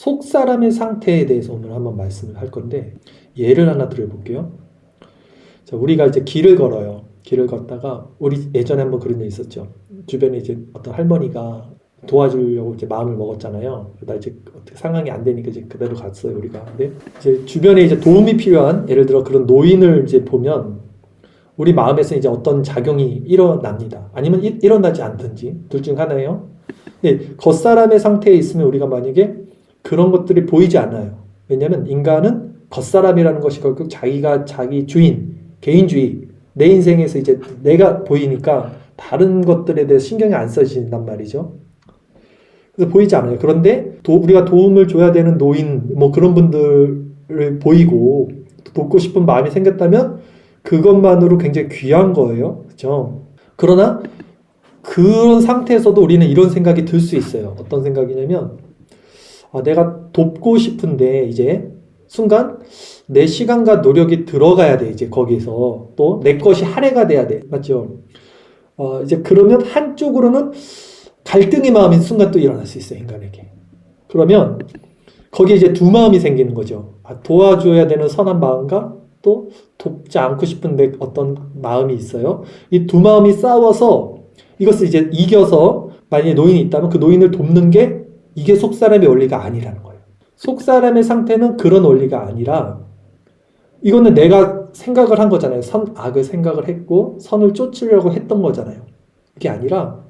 속 사람의 상태에 대해서 오늘 한번 말씀을 할 건데, 예를 하나 들어볼게요. 자, 우리가 이제 길을 걸어요. 길을 걷다가 우리 예전에 한번 그런 일 있었죠. 주변에 이제 어떤 할머니가 도와주려고 이제 마음을 먹었잖아요. 그러다 이제 어떻게 상황이 안 되니까 이제 그대로 갔어요, 우리가. 근데 이제 주변에 이제 도움이 필요한, 예를 들어 그런 노인을 이제 보면 우리 마음에서 이제 어떤 작용이 일어납니다. 아니면 일어나지 않든지 둘 중 하나예요. 근데 겉사람의 상태에 있으면 우리가 만약에 그런 것들이 보이지 않아요. 왜냐하면 인간은 겉사람이라는 것이 결국 자기가 자기 주인, 개인주의, 내 인생에서 이제 내가 보이니까 다른 것들에 대해 신경이 안 써진단 말이죠. 그래서 보이지 않아요. 그런데 우리가 도움을 줘야 되는 노인, 뭐 그런 분들을 보이고 돕고 싶은 마음이 생겼다면 그것만으로 굉장히 귀한 거예요. 그렇죠? 그러나 그런 상태에서도 우리는 이런 생각이 들 수 있어요. 어떤 생각이냐면, 내가 돕고 싶은데 이제 순간 내 시간과 노력이 들어가야 돼. 이제 거기서 또 내 것이 할애가 돼야 돼. 맞죠? 이제 그러면 한쪽으로는 갈등의 마음이 순간 또 일어날 수 있어요, 인간에게. 그러면 거기에 이제 두 마음이 생기는 거죠. 도와줘야 되는 선한 마음과 또 돕지 않고 싶은데 어떤 마음이 있어요. 이 두 마음이 싸워서 이것을 이제 이겨서 만약에 노인이 있다면 그 노인을 돕는 게 이게 속사람의 원리가 아니라는 거예요. 속사람의 상태는 그런 원리가 아니라 이거는 내가 생각을 한 거잖아요. 선악을 생각을 했고 선을 쫓으려고 했던 거잖아요. 이게 아니라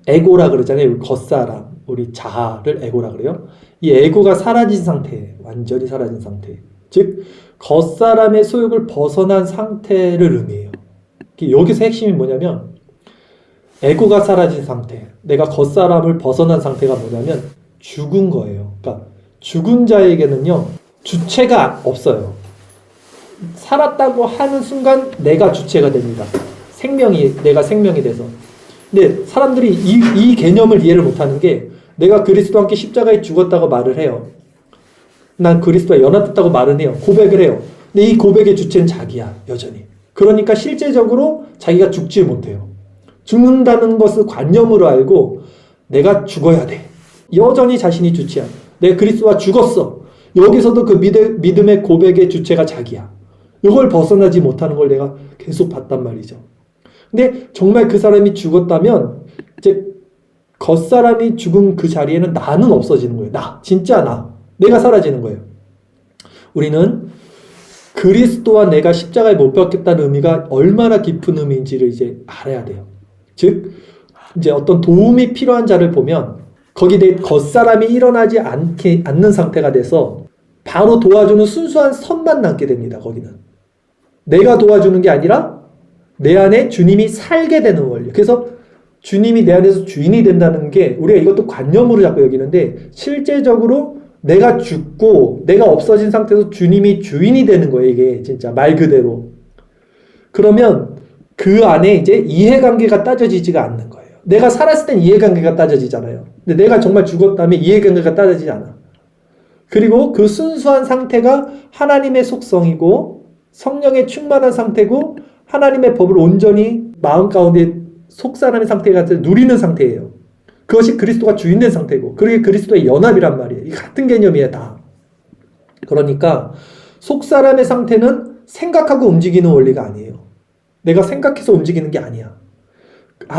에고라 그러잖아요. 우리 겉사람, 우리 자아를 에고라 그래요. 이 에고가 사라진 상태, 완전히 사라진 상태. 즉 겉사람의 소욕을 벗어난 상태를 의미해요. 여기서 핵심이 뭐냐면 에고가 사라진 상태, 내가 겉사람을 벗어난 상태가 뭐냐면 죽은 거예요. 그러니까 죽은 자에게는요 주체가 없어요. 살았다고 하는 순간 내가 주체가 됩니다. 내가 생명이 돼서. 근데 사람들이 이 개념을 이해를 못하는 게, 내가 그리스도와 함께 십자가에 죽었다고 말을 해요. 난 그리스도와 연합했다고 말은 해요. 고백을 해요. 근데 이 고백의 주체는 자기야, 여전히. 그러니까 실제적으로 자기가 죽지 못해요. 죽는다는 것을 관념으로 알고 내가 죽어야 돼. 여전히 자신이 주체야. 내가 그리스도와 죽었어. 여기서도 그 믿음의 고백의 주체가 자기야. 이걸 벗어나지 못하는 걸 내가 계속 봤단 말이죠. 근데 정말 그 사람이 죽었다면 이제 겉사람이 죽은 그 자리에는 나는 없어지는 거예요. 진짜 내가 사라지는 거예요. 우리는 그리스도와 내가 십자가에 못 박혔다는 의미가 얼마나 깊은 의미인지를 이제 알아야 돼요. 즉 이제 어떤 도움이 필요한 자를 보면 거기에 대해 겉사람이 일어나지 않는 상태가 돼서 바로 도와주는 순수한 선만 남게 됩니다. 거기는 내가 도와주는 게 아니라 내 안에 주님이 살게 되는 원리. 그래서 주님이 내 안에서 주인이 된다는 게, 우리가 이것도 관념으로 자꾸 여기는데 실제적으로 내가 죽고 내가 없어진 상태에서 주님이 주인이 되는 거예요. 이게 진짜 말 그대로. 그러면 그 안에 이제 이해관계가 따져지지가 않는 거예요. 내가 살았을 땐 이해관계가 따져지잖아요. 근데 내가 정말 죽었다면 이해관계가 따져지지 않아. 그리고 그 순수한 상태가 하나님의 속성이고 성령의 충만한 상태고 하나님의 법을 온전히 마음 가운데 속사람의 상태가 누리는 상태예요. 그것이 그리스도가 주인된 상태고, 그게 그리스도의 연합이란 말이에요. 이 같은 개념이에요, 다. 그러니까 속사람의 상태는 생각하고 움직이는 원리가 아니에요. 내가 생각해서 움직이는 게 아니야.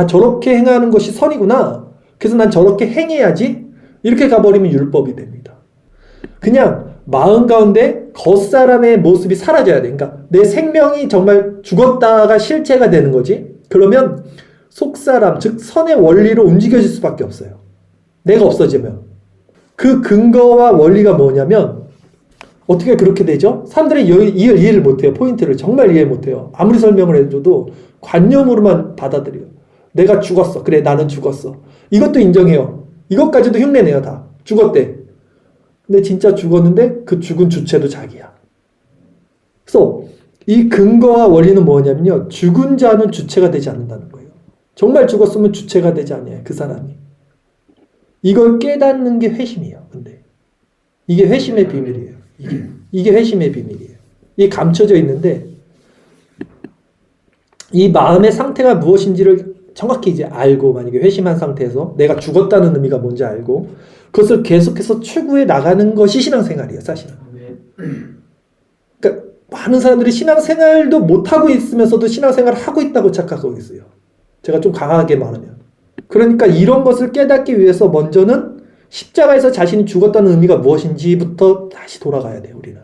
저렇게 행하는 것이 선이구나. 그래서 난 저렇게 행해야지. 이렇게 가버리면 율법이 됩니다. 그냥 마음 가운데 겉사람의 모습이 사라져야 돼. 그러니까 내 생명이 정말 죽었다가 실체가 되는 거지. 그러면 속사람, 즉 선의 원리로 움직여질 수밖에 없어요. 내가 없어지면. 그 근거와 원리가 뭐냐면 어떻게 그렇게 되죠? 사람들이 이해를 못해요. 포인트를 정말 이해 못해요. 아무리 설명을 해줘도 관념으로만 받아들여요. 내가 죽었어. 그래, 나는 죽었어. 이것도 인정해요. 이것까지도 흉내내요. 다 죽었대. 근데 진짜 죽었는데 그 죽은 주체도 자기야. 그래서 이 근거와 원리는 뭐냐면요, 죽은 자는 주체가 되지 않는다는 거예요. 정말 죽었으면 주체가 되지 않아요, 그 사람이. 이걸 깨닫는 게 회심이에요. 근데 이게 회심의 비밀이에요. 이게 회심의 비밀이에요. 이게 감춰져 있는데 이 마음의 상태가 무엇인지를 정확히 이제 알고 만약에 회심한 상태에서 내가 죽었다는 의미가 뭔지 알고 그것을 계속해서 추구해 나가는 것이 신앙생활이에요, 사실은. 그러니까 많은 사람들이 신앙생활도 못하고 있으면서도 신앙생활을 하고 있다고 착각하고 있어요. 제가 좀 강하게 말하면. 그러니까 이런 것을 깨닫기 위해서 먼저는 십자가에서 자신이 죽었다는 의미가 무엇인지부터 다시 돌아가야 돼요, 우리는.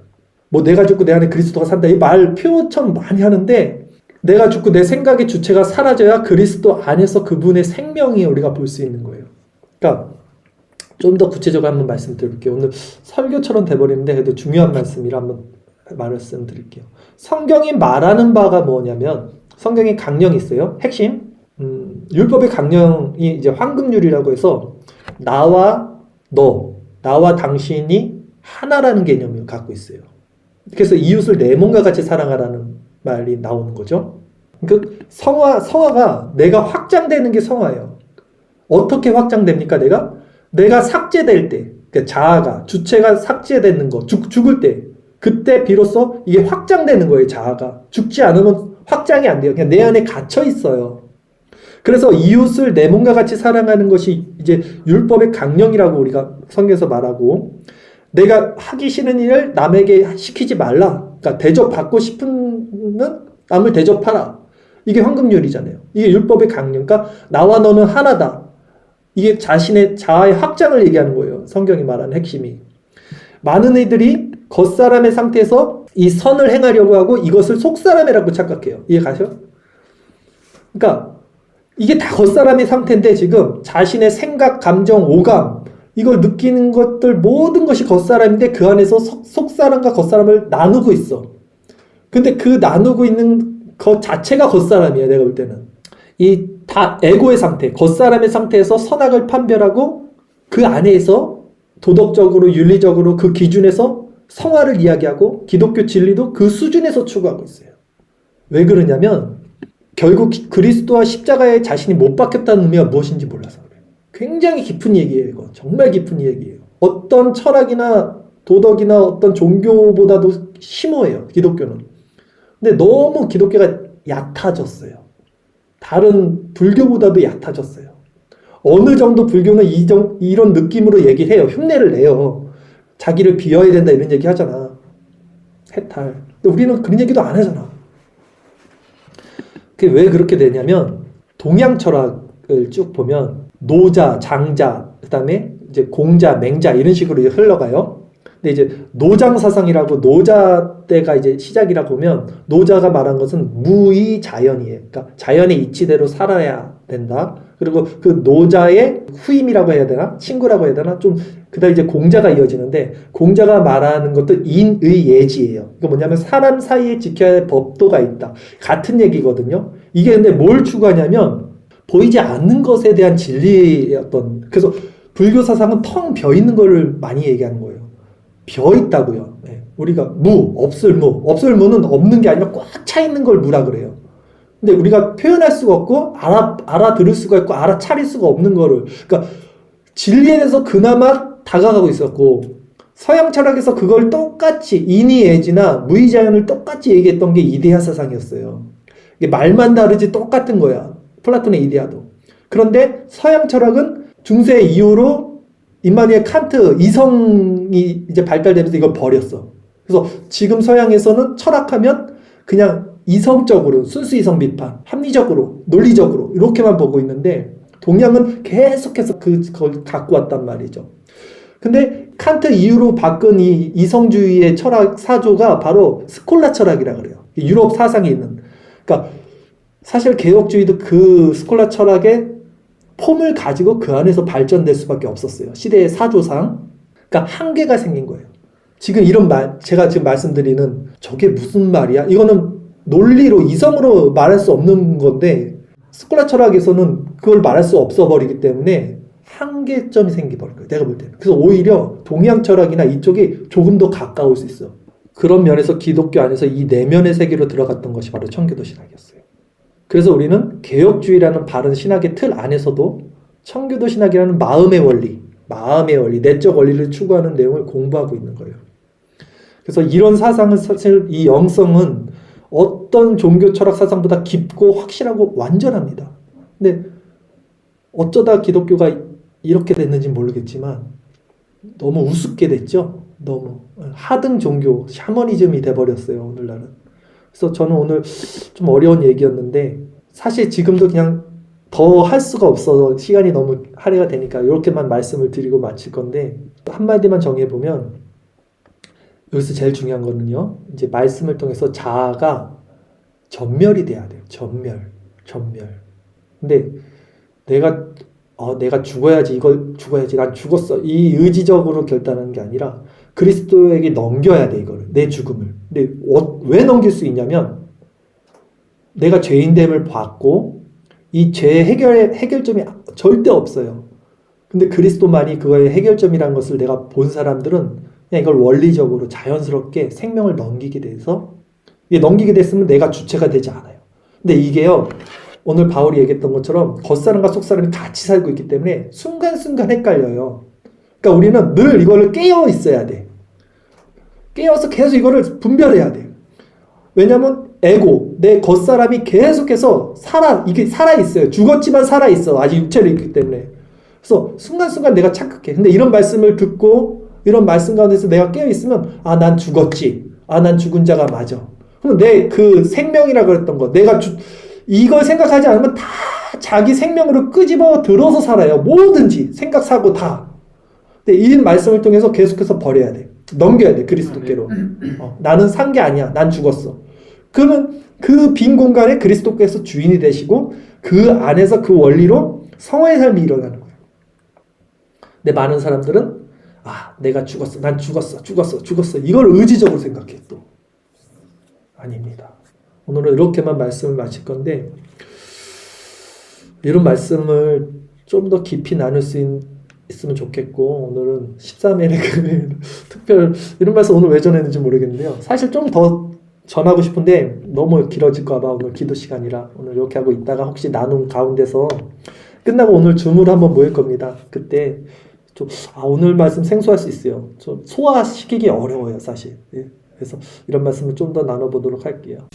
뭐 내가 죽고 내 안에 그리스도가 산다 이 말 표현처럼 많이 하는데 내가 죽고 내 생각의 주체가 사라져야 그리스도 안에서 그분의 생명이 우리가 볼 수 있는 거예요. 그러니까 좀 더 구체적으로 한번 말씀드릴게요. 오늘 설교처럼 돼버리는데 그래도 중요한 말씀이라 한번 말씀드릴게요. 성경이 말하는 바가 뭐냐면 성경에 강령이 있어요. 핵심 율법의 강령이 이제 황금률이라고 해서 나와 너, 나와 당신이 하나라는 개념을 갖고 있어요. 그래서 이웃을 내 몸과 같이 사랑하라는 말이 나오는 거죠. 그러니까 성화가 내가 확장되는 게 성화예요. 어떻게 확장됩니까? 내가 삭제될 때, 그러니까 자아가, 주체가 삭제되는 거, 죽을 때, 그때 비로소 이게 확장되는 거예요, 자아가. 죽지 않으면 확장이 안 돼요. 그냥 내 안에 갇혀 있어요. 그래서 이웃을 내 몸과 같이 사랑하는 것이 이제 율법의 강령이라고 우리가 성경에서 말하고, 내가 하기 싫은 일을 남에게 시키지 말라. 그러니까 대접받고 싶은 남을 대접하라. 이게 황금률이잖아요. 이게 율법의 강령. 그러니까 나와 너는 하나다. 이게 자신의 자아의 확장을 얘기하는 거예요. 성경이 말하는 핵심이. 많은 이들이 겉사람의 상태에서 이 선을 행하려고 하고 이것을 속사람이라고 착각해요. 이해가셔? 그러니까 이게 다 겉사람의 상태인데 지금 자신의 생각, 감정, 오감 이걸 느끼는 것들 모든 것이 겉사람인데 그 안에서 속사람과 겉사람을 나누고 있어. 근데 그 나누고 있는 것 자체가 겉사람이야, 내가 볼 때는. 이 다 에고의 상태, 겉사람의 상태에서 선악을 판별하고 그 안에서 도덕적으로, 윤리적으로 그 기준에서 성화를 이야기하고 기독교 진리도 그 수준에서 추구하고 있어요. 왜 그러냐면 결국 그리스도와 십자가에 자신이 못 박혔다는 의미가 무엇인지 몰라서 그래요. 굉장히 깊은 얘기예요, 이거. 정말 깊은 얘기예요. 어떤 철학이나 도덕이나 어떤 종교보다도 심오해요, 기독교는. 근데 너무 기독교가 얕아졌어요. 다른 불교보다도 얕아졌어요. 어느 정도 불교는 이런 느낌으로 얘기를 해요. 흉내를 내요. 자기를 비워야 된다 이런 얘기 하잖아. 해탈. 근데 우리는 그런 얘기도 안 하잖아. 그게 왜 그렇게 되냐면 동양 철학을 쭉 보면 노자, 장자, 그 다음에 이제 공자, 맹자 이런 식으로 흘러가요. 근데 이제 노장 사상이라고 노자 때가 이제 시작이라 보면 노자가 말한 것은 무의자연이에요. 그러니까 자연의 이치대로 살아야 된다. 그리고 그 노자의 후임이라고 해야 되나? 친구라고 해야 되나? 좀 그다음 이제 공자가 이어지는데 공자가 말하는 것도 인의예지예요. 이거 뭐냐면 사람 사이에 지켜야 할 법도가 있다. 같은 얘기거든요. 이게 근데 뭘 추구하냐면 보이지 않는 것에 대한 진리의 어떤 그래서 불교 사상은 텅 비어 있는 거를 많이 얘기하는 거예요. 비어 있다고요. 네. 우리가 없을 무는 없는 게 아니라 꽉 차 있는 걸 무라 그래요. 근데 우리가 표현할 수가 없고 알아들을 수가 있고 알아차릴 수가 없는 거를 그러니까 진리에 대해서 그나마 다가가고 있었고 서양 철학에서 그걸 똑같이 인의예지나 무의자연을 똑같이 얘기했던 게 이데아 사상이었어요. 이게 말만 다르지 똑같은 거야. 플라톤의 이데아도. 그런데 서양 철학은 중세 이후로 임마누엘 칸트 이성이 이제 발달되면서 이걸 버렸어. 그래서 지금 서양에서는 철학하면 그냥 이성적으로 순수 이성 비판, 합리적으로, 논리적으로 이렇게만 보고 있는데 동양은 계속해서 그걸 갖고 왔단 말이죠. 근데 칸트 이후로 바꾼 이 이성주의의 철학 사조가 바로 스콜라 철학이라 그래요. 유럽 사상에 있는. 그러니까 사실 개혁주의도 그 스콜라 철학의 폼을 가지고 그 안에서 발전될 수밖에 없었어요. 시대의 사조상. 그러니까 한계가 생긴 거예요. 지금 이런 말, 제가 지금 말씀드리는 저게 무슨 말이야? 이거는 논리로, 이성으로 말할 수 없는 건데 스콜라 철학에서는 그걸 말할 수 없어 버리기 때문에 한계점이 생겨버린 거예요. 내가 볼 때는. 그래서 오히려 동양 철학이나 이쪽이 조금 더 가까울 수 있어. 그런 면에서 기독교 안에서 이 내면의 세계로 들어갔던 것이 바로 청교도 신학이었어요. 그래서 우리는 개혁주의라는 바른 신학의 틀 안에서도 청교도 신학이라는 마음의 원리, 내적 원리를 추구하는 내용을 공부하고 있는 거예요. 그래서 이런 사상은 사실 이 영성은 어떤 종교 철학 사상보다 깊고 확실하고 완전합니다. 근데 어쩌다 기독교가 이렇게 됐는지 모르겠지만 너무 우습게 됐죠. 너무 하등 종교, 샤머니즘이 돼버렸어요, 오늘날은. 그래서 저는 오늘 좀 어려운 얘기였는데 사실 지금도 그냥 더 할 수가 없어서 시간이 너무 할애가 되니까 이렇게만 말씀을 드리고 마칠 건데 한마디만 정해보면 여기서 제일 중요한 거는요. 이제 말씀을 통해서 자아가 전멸이 돼야 돼요. 전멸. 근데 내가 죽어야지, 이걸 죽어야지, 난 죽었어. 이 의지적으로 결단하는 게 아니라 그리스도에게 넘겨야 돼, 이거를. 내 죽음을. 근데 왜 넘길 수 있냐면 내가 죄인됨을 받고 이 죄의 해결점이 절대 없어요. 근데 그리스도만이 그거의 해결점이라는 것을 내가 본 사람들은 그냥 이걸 원리적으로 자연스럽게 생명을 넘기게 돼서 이게 넘기게 됐으면 내가 주체가 되지 않아요. 근데 이게요. 오늘 바울이 얘기했던 것처럼 겉사람과 속사람이 같이 살고 있기 때문에 순간순간 헷갈려요. 그러니까 우리는 늘 이거를 깨어 있어야 돼. 깨어서 계속 이거를 분별해야 돼. 왜냐면 에고, 내 겉사람이 계속해서 이게 살아있어요. 죽었지만 살아있어. 아직 육체로 있기 때문에. 그래서 순간순간 내가 착각해. 근데 이런 말씀을 듣고 이런 말씀 가운데서 내가 깨어있으면 난 죽었지. 난 죽은 자가 맞아. 그럼 내 그 생명이라 그랬던 거 이걸 생각하지 않으면 다 자기 생명으로 끄집어 들어서 살아요. 뭐든지 생각, 사고 다. 근데 이 말씀을 통해서 계속해서 버려야 돼. 넘겨야 돼. 그리스도께로. 나는 산 게 아니야. 난 죽었어. 그러면 그 빈 공간에 그리스도께서 주인이 되시고 그 안에서 그 원리로 성화의 삶이 일어나는 거예요. 근데 많은 사람들은 내가 죽었어. 난 죽었어. 이걸 의지적으로 생각해 또. 아닙니다. 오늘은 이렇게만 말씀을 마칠 건데 이런 말씀을 좀 더 깊이 나눌 수 있으면 좋겠고 오늘은 13일의 특별 이런 말씀 오늘 왜 전했는지 모르겠는데요. 사실 좀 더 전하고 싶은데 너무 길어질까 봐 오늘 기도 시간이라 오늘 이렇게 하고 있다가 혹시 나눔 가운데서 끝나고 오늘 줌으로 한번 모일 겁니다. 그때 좀 오늘 말씀 생소할 수 있어요. 좀 소화시키기 어려워요, 사실. 그래서 이런 말씀을 좀 더 나눠보도록 할게요.